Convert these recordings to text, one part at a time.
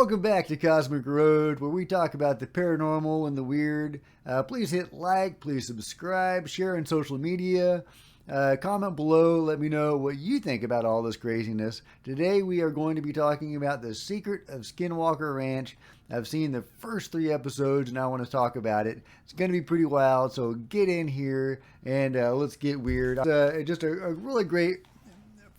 Welcome back to Cosmic Road, where we talk about the paranormal and the weird. Please hit like, please subscribe, share on social media. Comment below, let me know what you think about all this craziness. Today we are going to be talking about the secret of Skinwalker Ranch. I've seen the first 3 episodes and I want to talk about it. It's going to be pretty wild, so get in here and let's get weird. Just a really great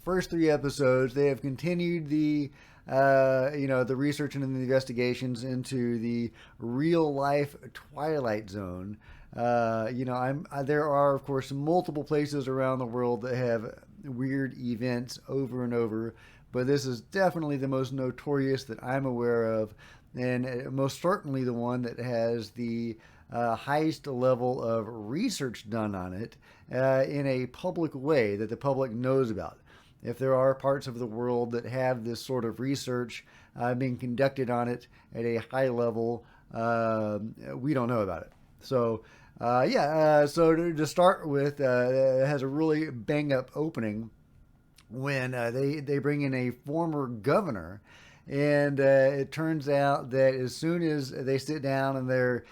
first 3 episodes. They have continued the the research and the investigations into the real life Twilight Zone. There are, of course, multiple places around the world that have weird events over and over, but this is definitely the most notorious that I'm aware of, and most certainly the one that has the highest level of research done on it in a public way that the public knows about. If there are parts of the world that have this sort of research being conducted on it at a high level, we don't know about it. So, so to start with, it has a really bang-up opening when they bring in a former governor. And it turns out that as soon as they sit down and they're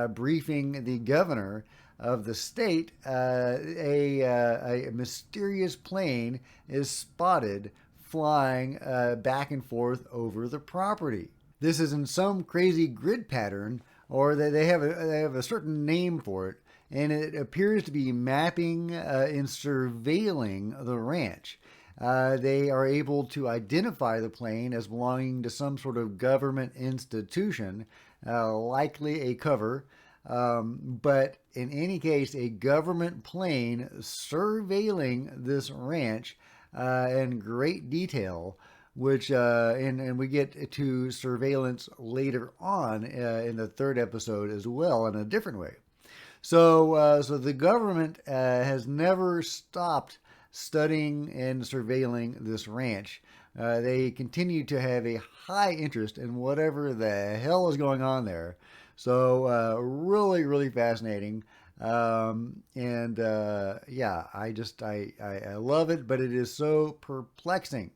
briefing the governor of the state, a mysterious plane is spotted flying back and forth over the property. This is in some crazy grid pattern, or they have a certain name for it, and it appears to be mapping and surveilling the ranch. They are able to identify the plane as belonging to some sort of government institution, likely a cover. But in any case, a government plane surveilling this ranch in great detail, which and we get to surveillance later on in the 3rd episode as well in a different way. So the government has never stopped studying and surveilling this ranch. They continue to have a high interest in whatever the hell is going on there. So really, really fascinating. I love it, but it is so perplexing.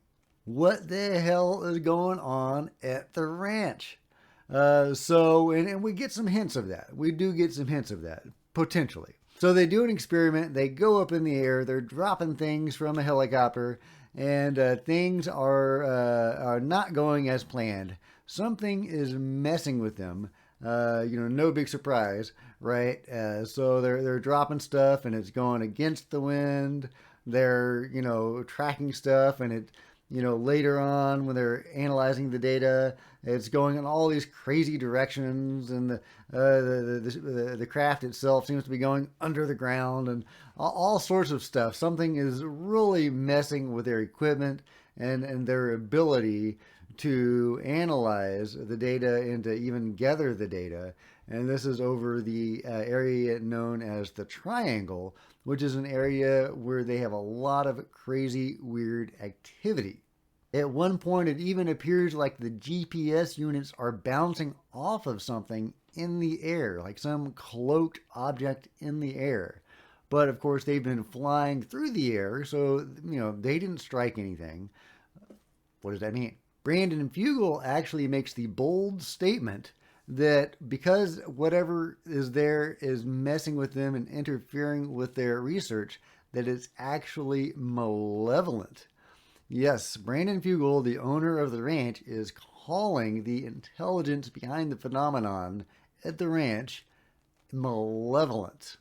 What the hell is going on at the ranch? And we get some hints of that. We do get some hints of that, potentially. So they do an experiment. They go up in the air. They're dropping things from a helicopter, and things are not going as planned. Something is messing with them. No big surprise, right? So they're dropping stuff, and it's going against the wind. They're tracking stuff, and it later on when they're analyzing the data, it's going in all these crazy directions, and the craft itself seems to be going under the ground, and all sorts of stuff. Something is really messing with their equipment and their ability to analyze the data and to even gather the data. And this is over the area known as the Triangle, which is an area where they have a lot of crazy, weird activity. At one point, it even appears like the GPS units are bouncing off of something in the air, like some cloaked object in the air. But of course, they've been flying through the air, so they didn't strike anything. What does that mean? Brandon Fugel actually makes the bold statement that because whatever is there is messing with them and interfering with their research, that it's actually malevolent. Yes, Brandon Fugel, the owner of the ranch, is calling the intelligence behind the phenomenon at the ranch malevolent.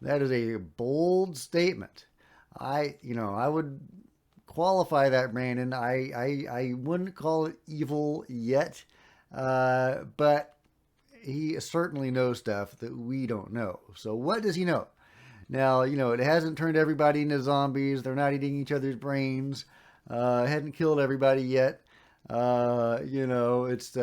That is a bold statement. I would qualify that, Brandon. I wouldn't call it evil yet, but he certainly knows stuff that we don't know. So what does he know? Now, it hasn't turned everybody into zombies. They're not eating each other's brains. Hadn't killed everybody yet. It's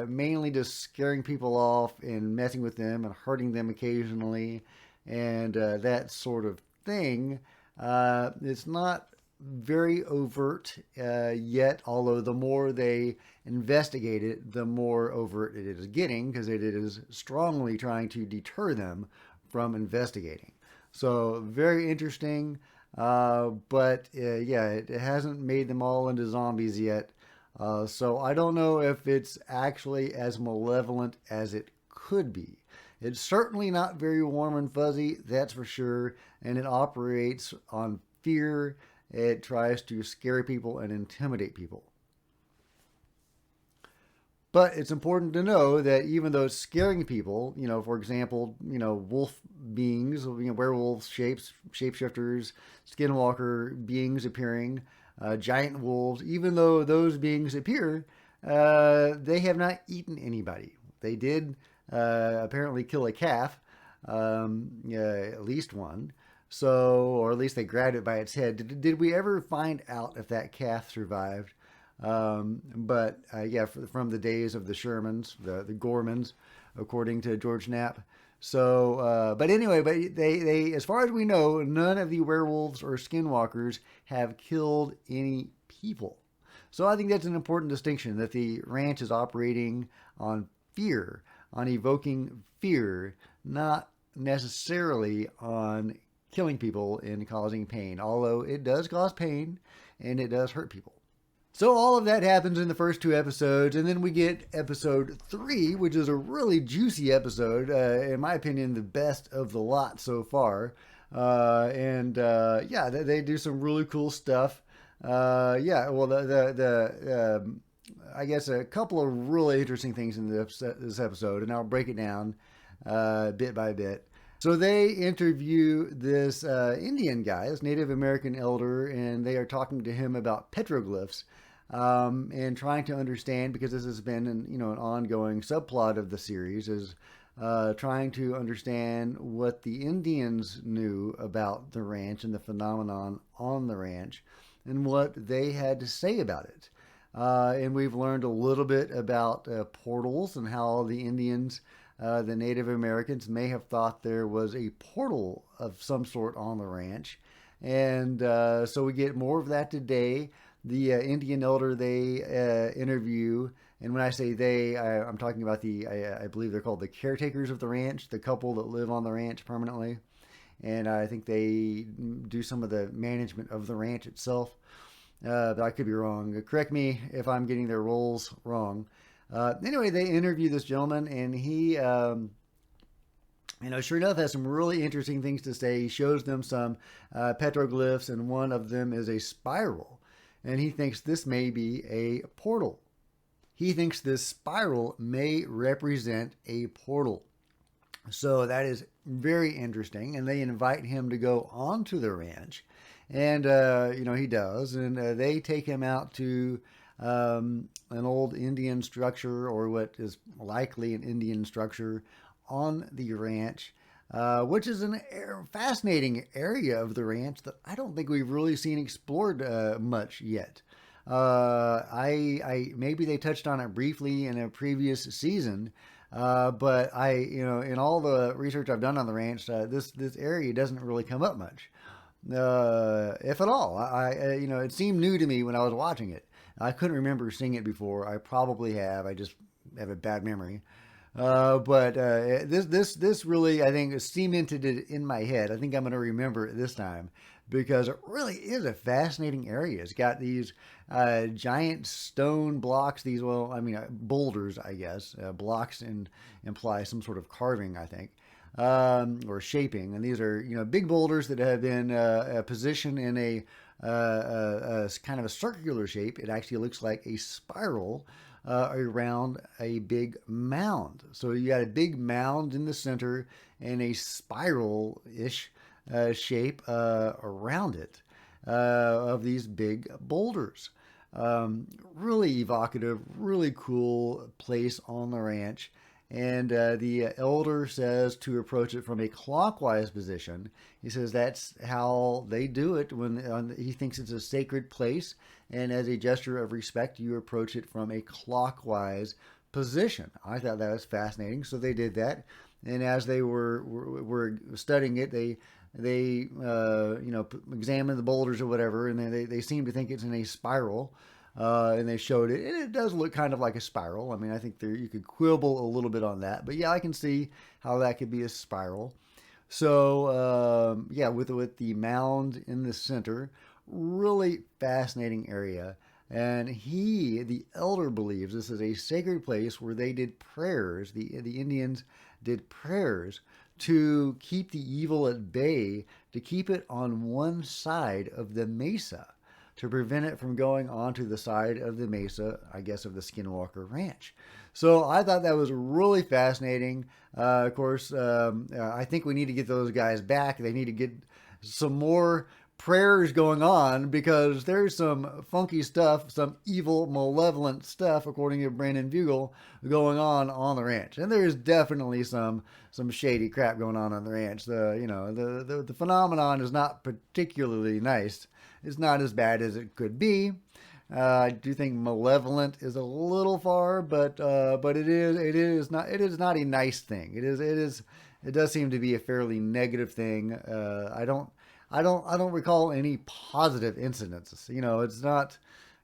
mainly just scaring people off and messing with them and hurting them occasionally and that sort of thing. It's not very overt yet, although the more they investigate it, the more overt it is getting, because it is strongly trying to deter them from investigating. So very interesting, but it hasn't made them all into zombies yet. So I don't know if it's actually as malevolent as it could be. It's certainly not very warm and fuzzy, that's for sure, and it operates on fear. It tries to scare people and intimidate people. But it's important to know that even though it's scaring people, for example, wolf beings, werewolf shapes, shapeshifters, skinwalker beings appearing, giant wolves, even though those beings appear, they have not eaten anybody. They did apparently kill a calf, at least one. So, or at least they grabbed it by its head. Did we ever find out if that calf survived? But yeah, from the days of the Shermans, the Gormans, according to George Knapp. So, but anyway, but they, as far as we know, none of the werewolves or skinwalkers have killed any people. So I think that's an important distinction that the ranch is operating on fear, on evoking fear, not necessarily on killing people and causing pain, although it does cause pain and it does hurt people. So all of that happens in the first two episodes, and then we get episode 3, which is a really juicy episode, in my opinion, the best of the lot so far. And yeah, they do some really cool stuff. Yeah, well, I guess a couple of really interesting things in this episode, and I'll break it down bit by bit. So they interview this Indian guy, this Native American elder, and they are talking to him about petroglyphs and trying to understand, because this has been an ongoing subplot of the series, is trying to understand what the Indians knew about the ranch and the phenomenon on the ranch and what they had to say about it. And we've learned a little bit about portals and how the Indians, the Native Americans, may have thought there was a portal of some sort on the ranch. And so we get more of that today. The Indian elder they interview, and when I say they, I'm talking about I believe they're called the caretakers of the ranch, the couple that live on the ranch permanently. And I think they do some of the management of the ranch itself. But I could be wrong. Correct me if I'm getting their roles wrong. Anyway, they interview this gentleman, and he, sure enough, has some really interesting things to say. He shows them some petroglyphs, and one of them is a spiral. And he thinks this may be a portal. He thinks this spiral may represent a portal. So that is very interesting. And they invite him to go onto the ranch. And, he does. And they take him out to an old Indian structure, or what is likely an Indian structure on the ranch, which is a fascinating area of the ranch that I don't think we've really seen explored much yet. I maybe they touched on it briefly in a previous season, but in all the research I've done on the ranch, this area doesn't really come up much, if at all. It seemed new to me when I was watching it. I couldn't remember seeing it before. I probably have. I just have a bad memory. But this really, I think, cemented it in my head. I think I'm going to remember it this time, because it really is a fascinating area. It's got these giant stone blocks, boulders, I guess. Blocks imply some sort of carving, I think, or shaping. And these are, big boulders that have been positioned in a kind of a circular shape. It actually looks like a spiral around a big mound. So you got a big mound in the center and a spiral-ish shape around it of these big boulders. Really evocative, really cool place on the ranch. And the elder says to approach it from a clockwise position. He says that's how they do it when he thinks it's a sacred place. And as a gesture of respect, you approach it from a clockwise position. I thought that was fascinating. So they did that. And as they were studying it, they examined the boulders or whatever, and they seem to think it's in a spiral. And they showed it, and it does look kind of like a spiral. I mean, I think you could quibble a little bit on that, but yeah, I can see how that could be a spiral. So yeah, with the mound in the center, really fascinating area. And he, the elder, believes this is a sacred place where they did prayers. The Indians did prayers to keep the evil at bay, to keep it on one side of the mesa, to prevent it from going onto the side of the mesa, I guess, of the Skinwalker Ranch. So I thought that was really fascinating. Of course, I think we need to get those guys back. They need to get some more prayers going on because there's some funky stuff, some evil, malevolent stuff, according to Brandon Bugle, going on the ranch. And there's definitely some shady crap going on the ranch. The phenomenon is not particularly nice. It's not as bad as it could be. I do think malevolent is a little far, but it is not a nice thing. It does seem to be a fairly negative thing. I don't recall any positive incidents. It's not.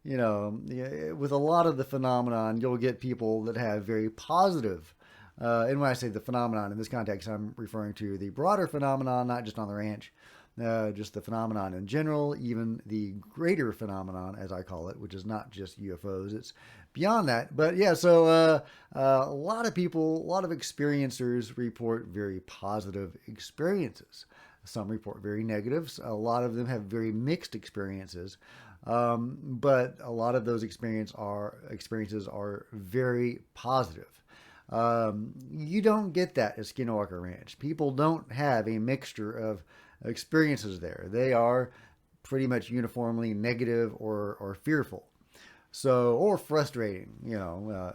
With a lot of the phenomenon, you'll get people that have very positive. And when I say the phenomenon in this context, I'm referring to the broader phenomenon, not just on the ranch, just the phenomenon in general, even the greater phenomenon, as I call it, which is not just UFOs. It's beyond that. But yeah, so a lot of people, a lot of experiencers report very positive experiences. Some report very negatives. A lot of them have very mixed experiences. But a lot of those experiences are very positive. You don't get that at Skinwalker Ranch. People don't have a mixture of experiences there. They are pretty much uniformly negative or fearful, or frustrating. Yeah,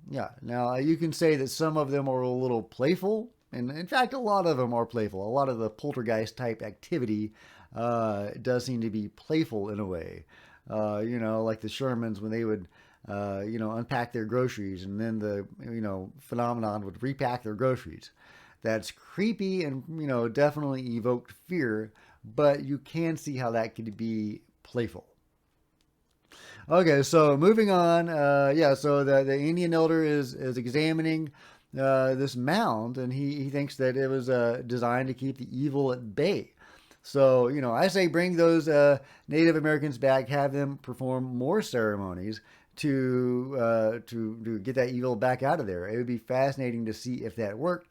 yeah. Now you can say that some of them are a little playful, and in fact, a lot of them are playful. A lot of the poltergeist type activity does seem to be playful in a way. Like the Shermans when they would unpack their groceries, and then the phenomenon would repack their groceries. That's creepy and definitely evoked fear, but you can see how that could be playful. Okay, so moving on. So the Indian elder is examining this mound, and he thinks that it was designed to keep the evil at bay. So, I say bring those Native Americans back, have them perform more ceremonies to get that evil back out of there. It would be fascinating to see if that worked.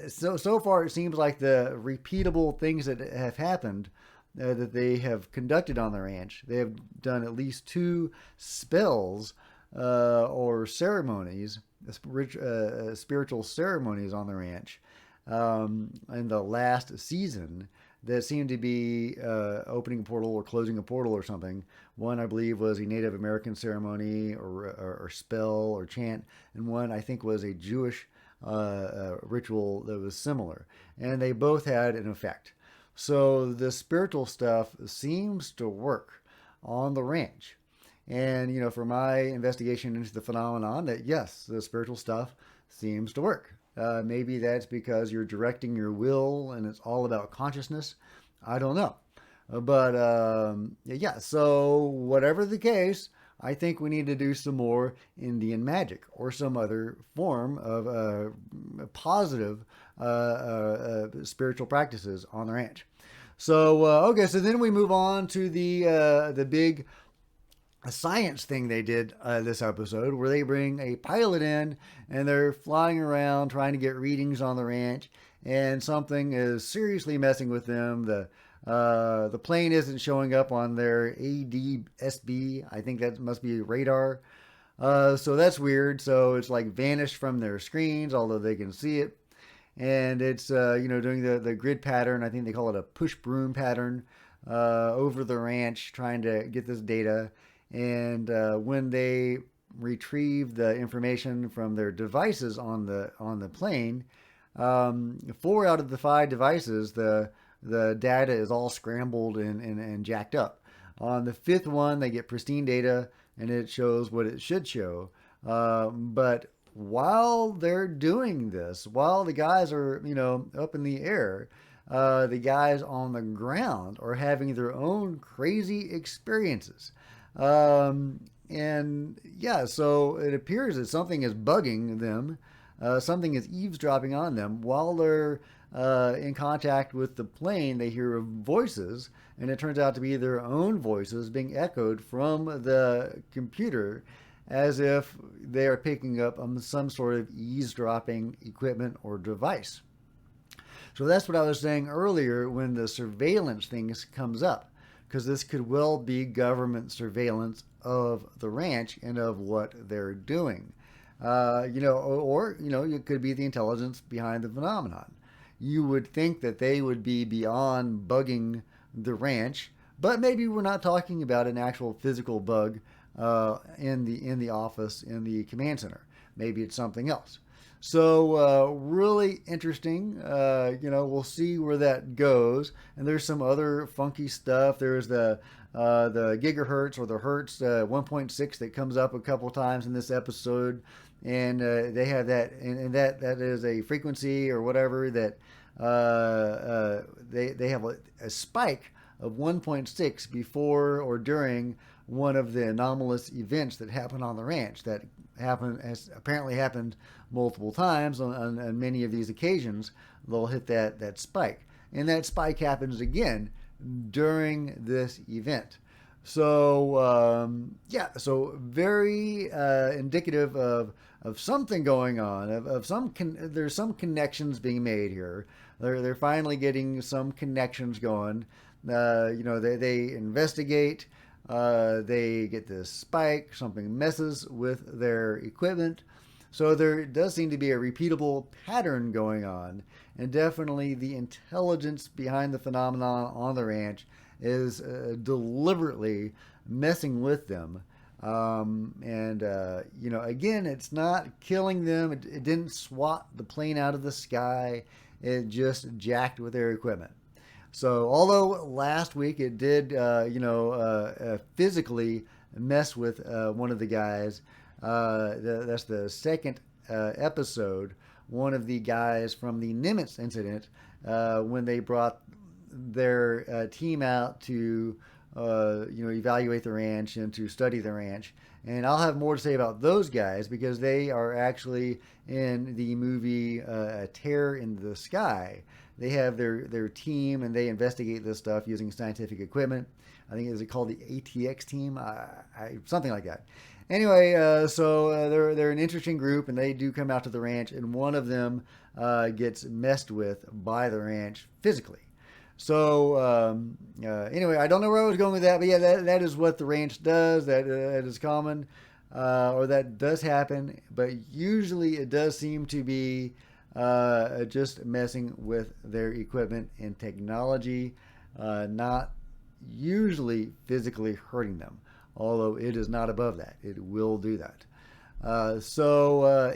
So far, it seems like the repeatable things that have happened that they have conducted on the ranch. They have done at least 2 spells or ceremonies, spiritual ceremonies on the ranch in the last season that seemed to be opening a portal or closing a portal or something. One, I believe, was a Native American ceremony or spell or chant, and one, I think, was a Jewish ritual that was similar. And they both had an effect. So the spiritual stuff seems to work on the ranch. And, for my investigation into the phenomenon, that yes, the spiritual stuff seems to work. Maybe that's because you're directing your will and it's all about consciousness. I don't know. Yeah, so whatever the case, I think we need to do some more Indian magic or some other form of positive spiritual practices on the ranch. So, so then we move on to the big science thing they did this episode, where they bring a pilot in and they're flying around trying to get readings on the ranch, and something is seriously messing with them. The plane isn't showing up on their ADSB. I think that must be radar. So that's weird. So it's like vanished from their screens, although they can see it. And it's doing the grid pattern. I think they call it a push broom pattern over the ranch, trying to get this data. And when they retrieve the information from their devices on the plane, 4 out of the 5 devices, the data is all scrambled and jacked up. On the 5th one, they get pristine data and it shows what it should show. But while they're doing this, while the guys are up in the air, the guys on the ground are having their own crazy experiences. And yeah, so it appears that something is bugging them. Something is eavesdropping on them while they're in contact with the plane, they hear voices, and it turns out to be their own voices being echoed from the computer as if they are picking up some sort of eavesdropping equipment or device. So that's what I was saying earlier when the surveillance things comes up, because this could well be government surveillance of the ranch and of what they're doing. Or it could be the intelligence behind the phenomenon. You would think that they would be beyond bugging the ranch, but maybe we're not talking about an actual physical bug in the office in the command center. Maybe it's something else. So really interesting. We'll see where that goes. And there's some other funky stuff. There's the gigahertz or the hertz 1.6 that comes up a couple times in this episode, and they have that, and that is a frequency or whatever that they have a spike of 1.6 before or during one of the anomalous events that happen on the ranch that has apparently happened multiple times on many of these occasions. They'll hit that spike, and that spike happens again during this event. So so very indicative of something going on, of there's some connections being made here. They're finally getting some connections going. They investigate. They get this spike. Something messes with their equipment. So there does seem to be a repeatable pattern going on, and definitely the intelligence behind the phenomenon on the ranch is deliberately messing with them. Again, it's not killing them. It didn't swat the plane out of the sky. It just jacked with their equipment. So although last week it did, physically mess with one of the guys, that's the second episode. One of the guys from the Nimitz incident, when they brought their team out to evaluate the ranch and to study the ranch. And I'll have more to say about those guys because they are actually in the movie Terror in the Sky. They have their team and they investigate this stuff using scientific equipment. I think is it called the E.T.s team, something like that. Anyway, they're an interesting group, and they do come out to the ranch, and one of them gets messed with by the ranch physically. So anyway, I don't know where I was going with that, but yeah, that is what the ranch does. That is common, or that does happen, but usually it does seem to be just messing with their equipment and technology, not usually physically hurting them. Although it is not above that. It will do that.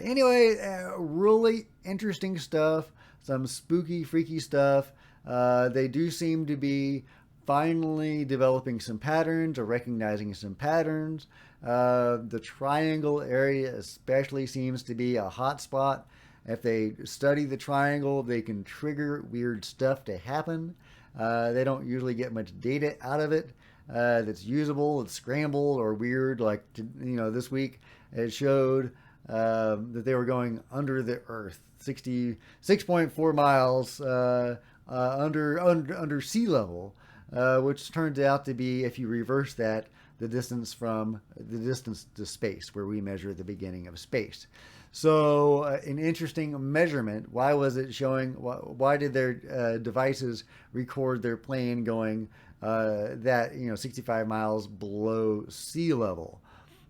Anyway, really interesting stuff. Some spooky, freaky stuff. They do seem to be finally developing some patterns or recognizing some patterns. The triangle area especially seems to be a hot spot. If they study the triangle, they can trigger weird stuff to happen. They don't usually get much data out of it that's usable. It's scrambled or weird. Like this week it showed that they were going under the earth, 6.4 miles under sea level, which turns out to be, if you reverse that, the distance to space, where we measure the beginning of space. So an interesting measurement. Why was it showing? Why did their devices record their plane going 65 miles below sea level?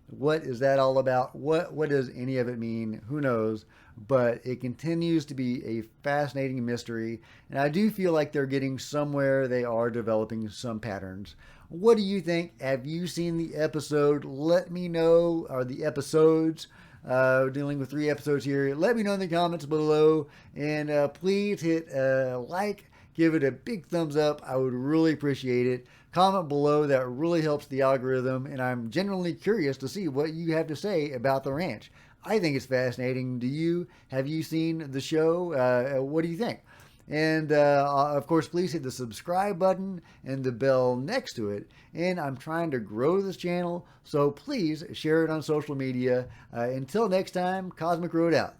What is that all about? What does any of it mean? Who knows? But it continues to be a fascinating mystery, and I do feel like they're getting somewhere. They are developing some patterns. What do you think? Have you seen the episode? Let me know. Or the episodes. Dealing with 3 episodes here. Let me know in the comments below, and please hit like, give it a big thumbs up. I would really appreciate it. Comment below. That really helps the algorithm, and I'm genuinely curious to see what you have to say about the ranch. I think it's fascinating. Do you? Have you seen the show? What do you think? And of course, please hit the subscribe button and the bell next to it. And I'm trying to grow this channel, so please share it on social media. Until next time, Cosmic Road out.